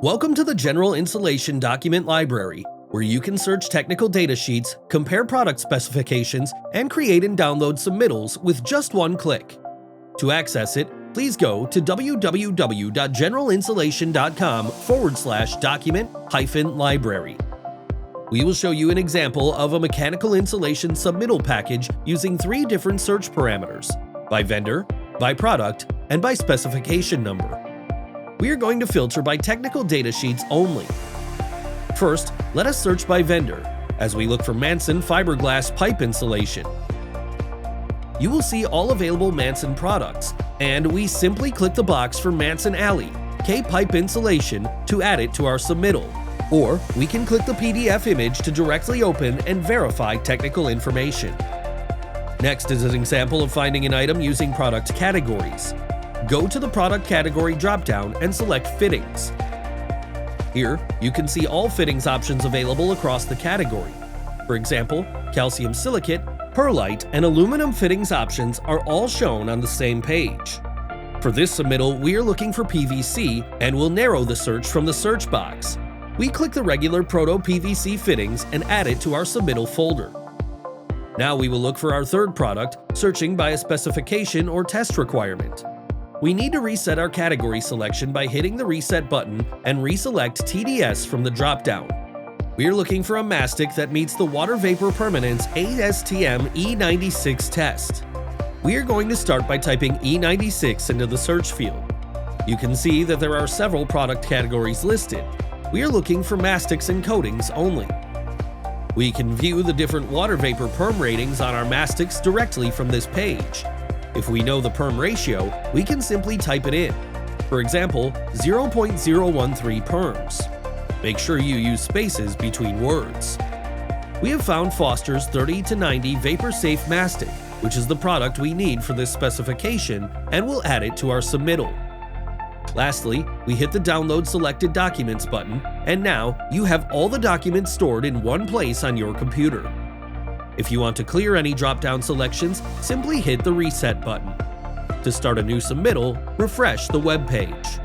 Welcome to the General Insulation Document Library, where you can search technical data sheets, compare product specifications, and create and download submittals with just one click. To access it, please go to www.generalinsulation.com/document-library. We will show you an example of a mechanical insulation submittal package using 3 different search parameters: by vendor, by product, and by specification number. We are going to filter by technical data sheets only. First, let us search by vendor, as we look for Manson fiberglass pipe insulation. You will see all available Manson products, and we simply click the box for Manson Alley K-pipe insulation to add it to our submittal, or we can click the PDF image to directly open and verify technical information. Next is an example of finding an item using product categories. Go to the product category dropdown and select Fittings. Here, you can see all fittings options available across the category. For example, calcium silicate, perlite, and aluminum fittings options are all shown on the same page. For this submittal, we are looking for PVC and will narrow the search from the search box. We click the regular Proto PVC fittings and add it to our submittal folder. Now we will look for our third product, searching by a specification or test requirement. We need to reset our category selection by hitting the Reset button and reselect TDS from the dropdown. We are looking for a mastic that meets the Water Vapor Permanence ASTM E96 test. We are going to start by typing E96 into the search field. You can see that there are several product categories listed. We are looking for mastics and coatings only. We can view the different water vapor perm ratings on our mastics directly from this page. If we know the perm ratio, we can simply type it in. For example, 0.013 perms. Make sure you use spaces between words. We have found Foster's 30-90 Vapor Safe Mastic, which is the product we need for this specification, and we'll add it to our submittal. Lastly, we hit the Download Selected Documents button, and now you have all the documents stored in one place on your computer. If you want to clear any drop-down selections, simply hit the Reset button. To start a new submittal, refresh the web page.